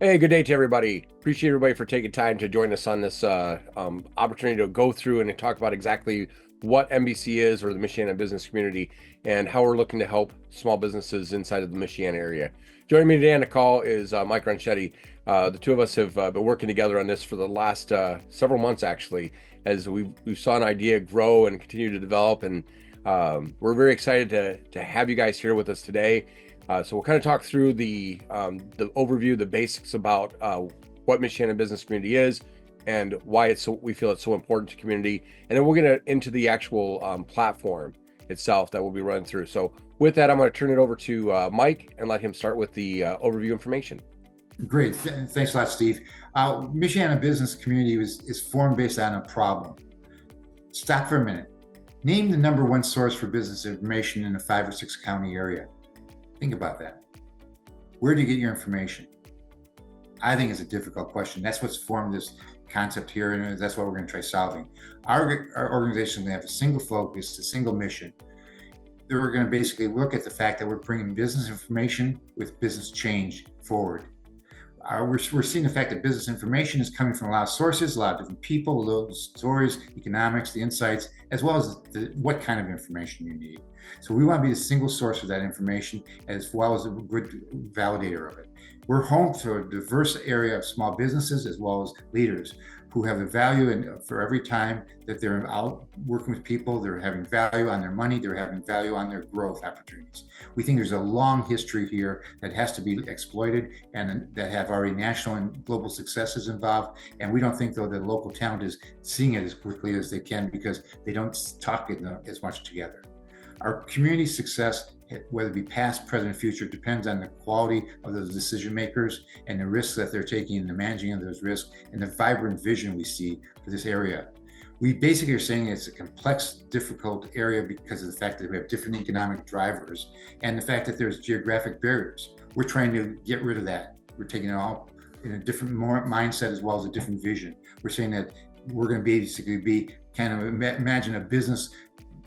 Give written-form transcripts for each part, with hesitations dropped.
Hey, good day to everybody. Appreciate everybody for taking time to join us on this opportunity to go through and talk about exactly what MBC is, or the Michiana Business Community, and how we're looking to help small businesses inside of the Michiana area. Joining me today on the call is Mike Ronchetti. The two of us have been working together on this for the last several months, actually, as we saw an idea grow and continue to develop, and we're very excited to have you guys here with us today. So we'll kind of talk through the overview, the basics about what Michiana Business Community is and why we feel it's so important to community, and then we'll get into the actual platform itself that we'll be running through. So with that, I'm going to turn it over to Mike and let him start with the overview information. Great. Thanks a lot, Steve. Michiana Business Community is formed based on a problem. Stop for a minute. Name the number one source for business information in a 5 or 6 county area. Think about that. Where do you get your information? I think it's a difficult question. That's what's formed this concept here, and that's what we're going to try solving. Our organization, we have a single focus, a single mission. We're going to basically look at the fact that we're bringing business information with business change forward. We're seeing the fact that business information is coming from a lot of sources, a lot of different people, those stories, economics, the insights, as well as what kind of information you need. So we want to be the single source of that information, as well as a good validator of it. We're home to a diverse area of small businesses as well as leaders who have the value, and for every time that they're out working with people, they're having value on their money, they're having value on their growth opportunities. We think there's a long history here that has to be exploited, and that have already national and global successes involved. And we don't think, though, that local talent is seeing it as quickly as they can, because they don't talk it as much together. Our community success, whether it be past, present, future, depends on the quality of those decision makers and the risks that they're taking and the managing of those risks, and the vibrant vision we see for this area. We basically are saying it's a complex, difficult area because of the fact that we have different economic drivers and the fact that there's geographic barriers. We're trying to get rid of that. We're taking it all in a different mindset as well as a different vision. We're saying that we're going to basically be kind of imagine a business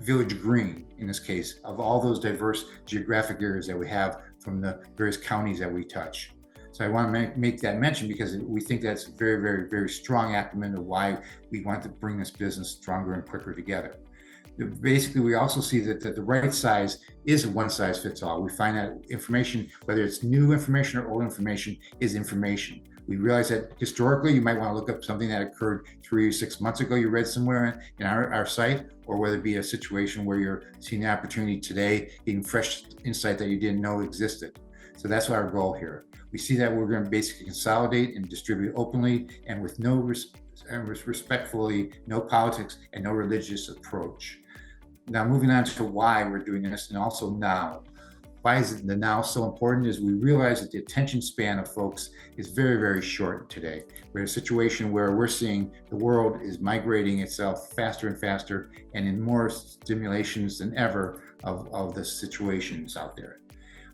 village green, in this case, of all those diverse geographic areas that we have from the various counties that we touch. So I want to make that mention, because we think that's a very, very, very strong acronym of why we want to bring this business stronger and quicker together. Basically, we also see that the right size is a one size fits all. We find that information, whether it's new information or old information, is information. We realize that historically, you might want to look up something that occurred 3 or 6 months ago, you read somewhere in our site, or whether it be a situation where you're seeing the opportunity today, getting fresh insight that you didn't know existed. So that's our goal here. We see that we're going to basically consolidate and distribute openly and with respectfully, no politics and no religious approach. Now, moving on to why we're doing this, and also now. Why is the now so important? Is we realize that the attention span of folks is very, very short today. We're in a situation where we're seeing the world is migrating itself faster and faster, and in more stimulations than ever of the situations out there.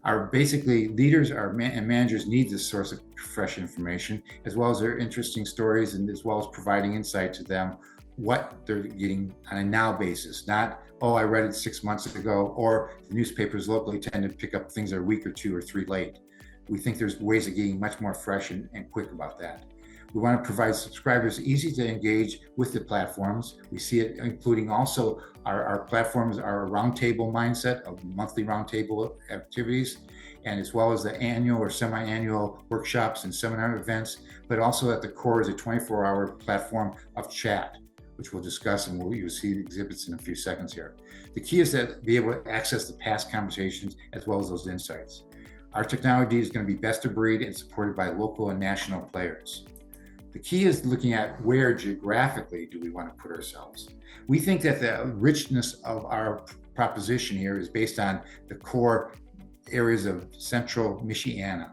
Our basically leaders and managers need this source of fresh information, as well as their interesting stories, and as well as providing insight to them what they're getting on a now basis, not, oh, I read it 6 months ago, or the newspapers locally tend to pick up things that are a week or 2 or 3 late. We think there's ways of getting much more fresh and quick about that. We want to provide subscribers easy to engage with the platforms. We see it including also our platforms, our roundtable mindset of monthly roundtable activities, and as well as the annual or semi-annual workshops and seminar events, but also at the core is a 24-hour platform of chat, which we'll discuss, and you'll see the exhibits in a few seconds here. The key is that be able to access the past conversations as well as those insights. Our technology is going to be best of breed and supported by local and national players. The key is looking at where geographically do we want to put ourselves. We think that the richness of our proposition here is based on the core areas of central Michiana.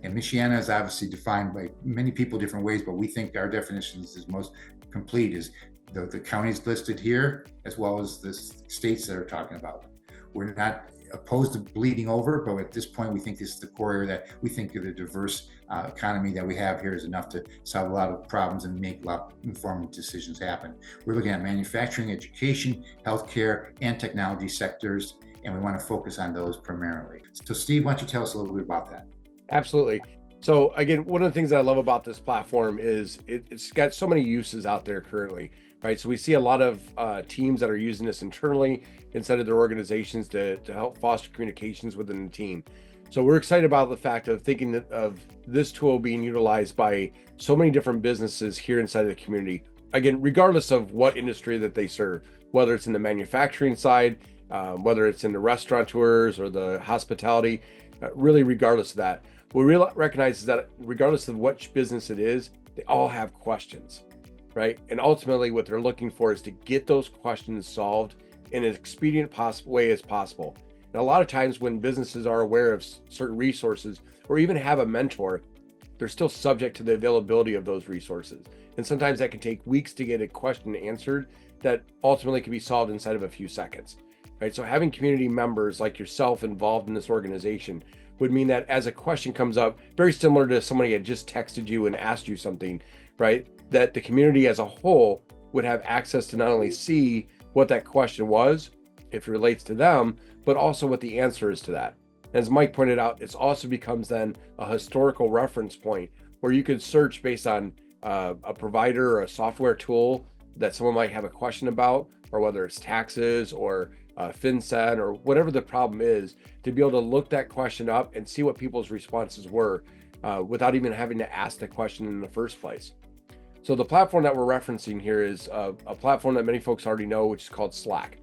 And Michiana is obviously defined by many people different ways, but we think our definition is most complete is the counties listed here, as well as the states that are talking about. We're not opposed to bleeding over, but at this point, we think this is the core area that we think of the diverse economy that we have here is enough to solve a lot of problems and make a lot of informed decisions happen. We're looking at manufacturing, education, healthcare, and technology sectors, and we want to focus on those primarily. So Steve, why don't you tell us a little bit about that? Absolutely. So again, one of the things that I love about this platform is it's got so many uses out there currently, right? So we see a lot of teams that are using this internally inside of their organizations to help foster communications within the team. So we're excited about the fact of thinking of this tool being utilized by so many different businesses here inside of the community. Again, regardless of what industry that they serve, whether it's in the manufacturing side, whether it's in the restaurateurs or the hospitality, really regardless of that. What we recognize is that regardless of which business it is, they all have questions, right? And ultimately what they're looking for is to get those questions solved in an expedient way as possible. And a lot of times when businesses are aware of certain resources or even have a mentor, they're still subject to the availability of those resources. And sometimes that can take weeks to get a question answered that ultimately can be solved inside of a few seconds, right? So having community members like yourself involved in this organization would mean that as a question comes up, very similar to somebody had just texted you and asked you something, right? That the community as a whole would have access to not only see what that question was, if it relates to them, but also what the answer is to that. As Mike pointed out, it also becomes then a historical reference point where you could search based on a provider or a software tool that someone might have a question about, or whether it's taxes or FinCEN or whatever the problem is, to be able to look that question up and see what people's responses were without even having to ask the question in the first place. So the platform that we're referencing here is a platform that many folks already know, which is called Slack.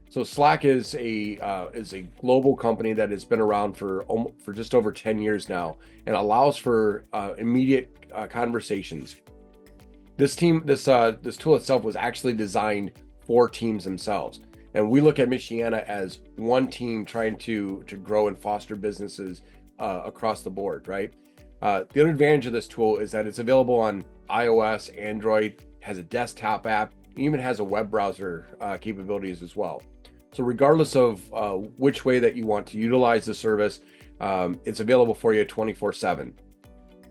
So Slack is a global company that has been around for just over 10 years now, and allows for immediate conversations. This tool itself was actually designed for teams themselves, and we look at Michiana as one team trying to grow and foster businesses across the board. Right. The other advantage of this tool is that it's available on iOS, Android, has a desktop app, even has a web browser capabilities as well. So regardless of which way that you want to utilize the service, it's available for you 24/7.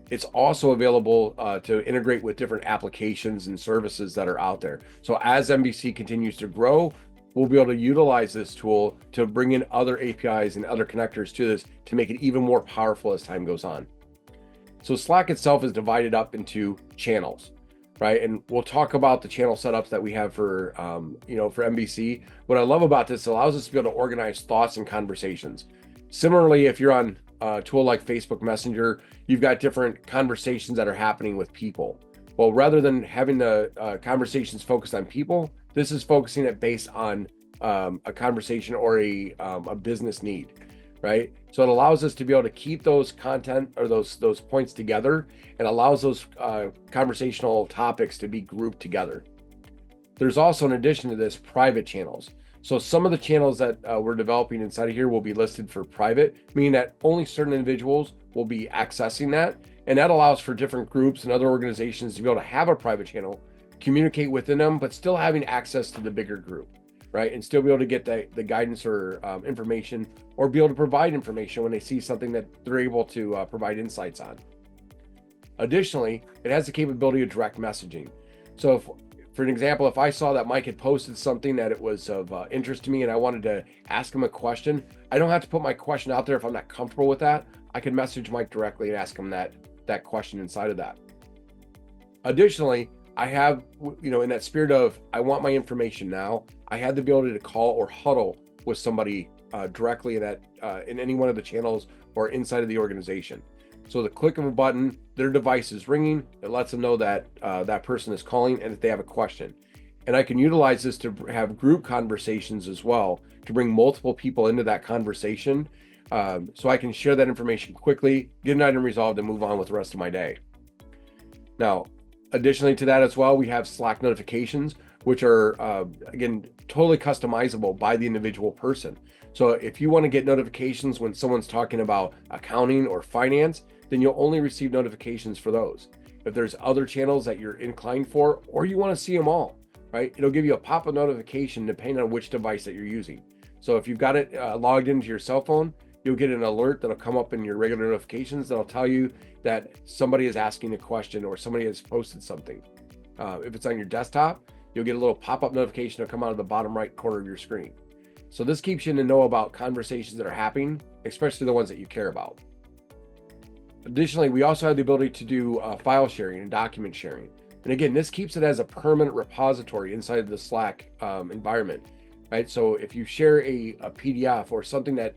It's also available to integrate with different applications and services that are out there. So as MBC continues to grow, we'll be able to utilize this tool to bring in other APIs and other connectors to this to make it even more powerful as time goes on. So Slack itself is divided up into channels, right? And we'll talk about the channel setups that we have for, for MBC. What I love about this, allows us to be able to organize thoughts and conversations. Similarly, if you're on a tool like Facebook Messenger, you've got different conversations that are happening with people. Well, rather than having the conversations focused on people, this is focusing it based on a conversation or a business need, right? So it allows us to be able to keep those content or those points together, and allows those conversational topics to be grouped together. There's also, in addition to this, private channels. So some of the channels that we're developing inside of here will be listed for private, meaning that only certain individuals will be accessing that. And that allows for different groups and other organizations to be able to have a private channel, communicate within them, but still having access to the bigger group, right? And still be able to get the guidance or information, or be able to provide information when they see something that they're able to provide insights on. Additionally, it has the capability of direct messaging. So for an example, if I saw that Mike had posted something that it was of interest to me and I wanted to ask him a question, I don't have to put my question out there if I'm not comfortable with that. I can message Mike directly and ask him that question inside of that. Additionally, I have, in that spirit of I want my information now, I had the ability to call or huddle with somebody directly in any one of the channels or inside of the organization. So the click of a button, their device is ringing. It lets them know that that person is calling and that they have a question. And I can utilize this to have group conversations as well, to bring multiple people into that conversation. So I can share that information quickly, get an item resolved, and move on with the rest of my day. Now, additionally to that as well, we have Slack notifications, which are, again, totally customizable by the individual person. So if you want to get notifications when someone's talking about accounting or finance, then you'll only receive notifications for those. If there's other channels that you're inclined for, or you want to see them all, right? It'll give you a pop-up notification depending on which device that you're using. So if you've got it logged into your cell phone, you'll get an alert that'll come up in your regular notifications that'll tell you that somebody is asking a question or somebody has posted something. If it's on your desktop, you'll get a little pop-up notification that'll come out of the bottom right corner of your screen. So this keeps you in the know about conversations that are happening, especially the ones that you care about. Additionally, we also have the ability to do file sharing and document sharing. And again, this keeps it as a permanent repository inside of the Slack environment, right? So if you share a PDF or something that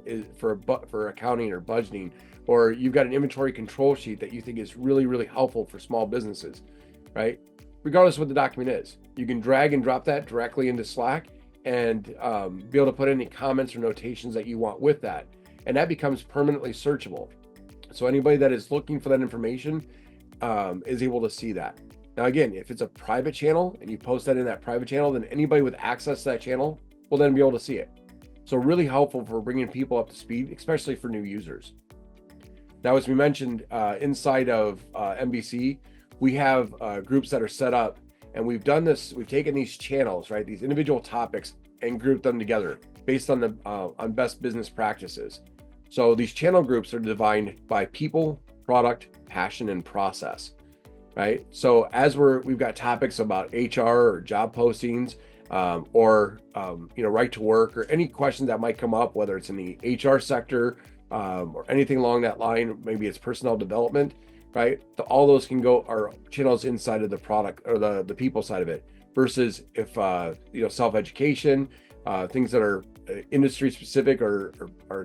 is for accounting or budgeting, or you've got an inventory control sheet that you think is really, really helpful for small businesses, right? Regardless of what the document is, you can drag and drop that directly into Slack and be able to put any comments or notations that you want with that. And that becomes permanently searchable. So anybody that is looking for that information is able to see that. Now, again, if it's a private channel and you post that in that private channel, then anybody with access to that channel will then be able to see it. So really helpful for bringing people up to speed, especially for new users. Now, as we mentioned, inside of MBC, we have groups that are set up, and we've done this. We've taken these channels, right, these individual topics, and grouped them together based on the on best business practices. So these channel groups are defined by people, product, passion, and process, right? So as we've got topics about HR or job postings, or right to work, or any questions that might come up, whether it's in the HR sector or anything along that line, maybe it's personnel development, right? All those can go are channels inside of the product or the people side of it. Versus if self-education, things that are industry specific or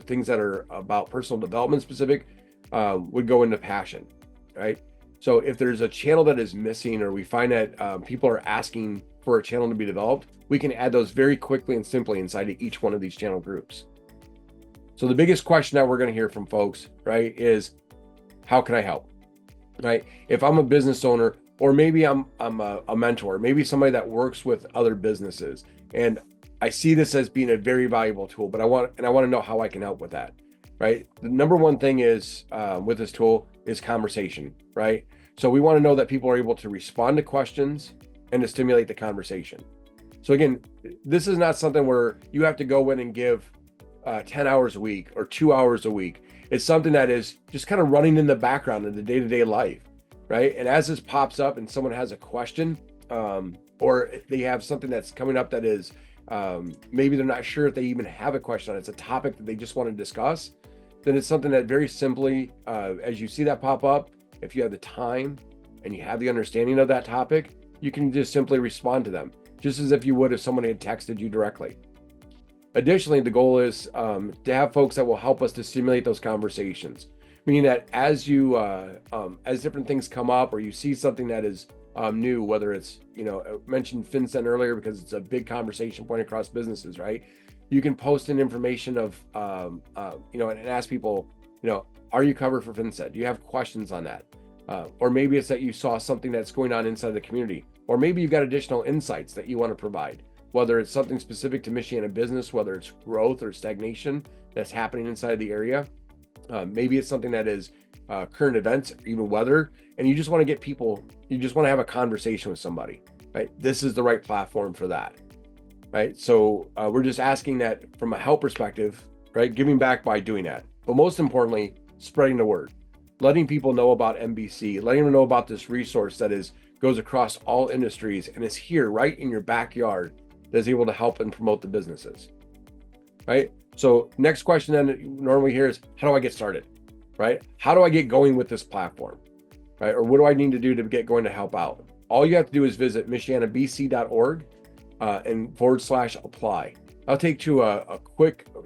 things that are about personal development specific would go into passion, right? So if there's a channel that is missing, or we find that people are asking for a channel to be developed, we can add those very quickly and simply inside of each one of these channel groups. So the biggest question that we're going to hear from folks, right, is how can I help, right? If I'm a business owner, or maybe I'm a mentor, maybe somebody that works with other businesses, and I see this as being a very valuable tool, but I want to know how I can help with that, right? The number one thing is with this tool is conversation, right? So we want to know that people are able to respond to questions and to stimulate the conversation. So again, this is not something where you have to go in and give 10 hours a week or 2 hours a week. It's something that is just kind of running in the background in the day-to-day life, right? And as this pops up and someone has a question, or they have something that's coming up that is maybe they're not sure if they even have a question on it, it's a topic that they just want to discuss, then it's something that very simply, as you see that pop up, if you have the time and you have the understanding of that topic, you can just simply respond to them, just as if you would if someone had texted you directly. Additionally, the goal is to have folks that will help us to stimulate those conversations, meaning that as you as different things come up, or you see something that is new, whether it's, I mentioned FinCEN earlier because it's a big conversation point across businesses, right? You can post in information of, and ask people, are you covered for FinCEN? Do you have questions on that? Or maybe it's that you saw something that's going on inside the community, or maybe you've got additional insights that you want to provide, whether it's something specific to Michiana business, whether it's growth or stagnation that's happening inside the area. Maybe it's something that is current events, even weather, and you just want to get people, you just want to have a conversation with somebody, right? This is the right platform for that, right? So we're just asking that from a help perspective, right? Giving back by doing that. But most importantly, spreading the word, letting people know about MBC, letting them know about this resource that goes across all industries and is here right in your backyard, that is able to help and promote the businesses, right? So next question then normally here is, how do I get started, right? How do I get going with this platform, right? Or what do I need to do to get going to help out? All you have to do is visit michianabc.org and /apply. I'll take you a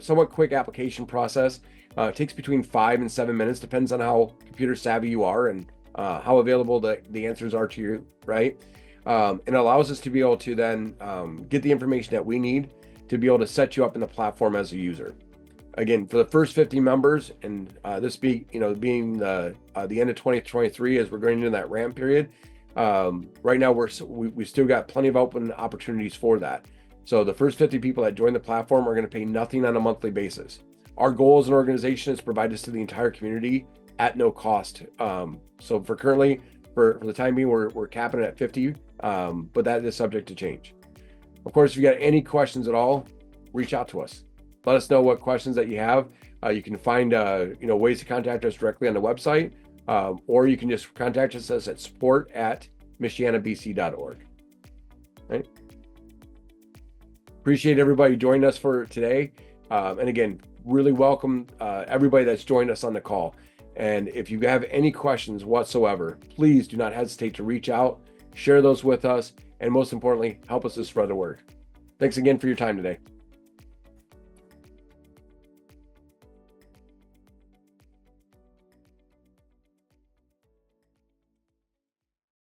somewhat quick application process. It takes between 5 and 7 minutes, depends on how computer savvy you are and how available the answers are to you, right? And it allows us to be able to then get the information that we need to be able to set you up in the platform as a user. Again, for the first 50 members, and this being the end of 2023 as we're going into that ramp period, right now we still got plenty of open opportunities for that. So the first 50 people that join the platform are going to pay nothing on a monthly basis. Our goal as an organization is to provide this to the entire community at no cost. So for the time being, we're capping it at 50, but that is subject to change. Of course, if you got any questions at all, reach out to us. Let us know what questions that you have. You can find ways to contact us directly on the website, or you can just contact us at support@michianabc.org. Right? Appreciate everybody joining us for today. And again, really welcome everybody that's joined us on the call. And if you have any questions whatsoever, please do not hesitate to reach out, share those with us, and most importantly, help us to spread the word. Thanks again for your time today.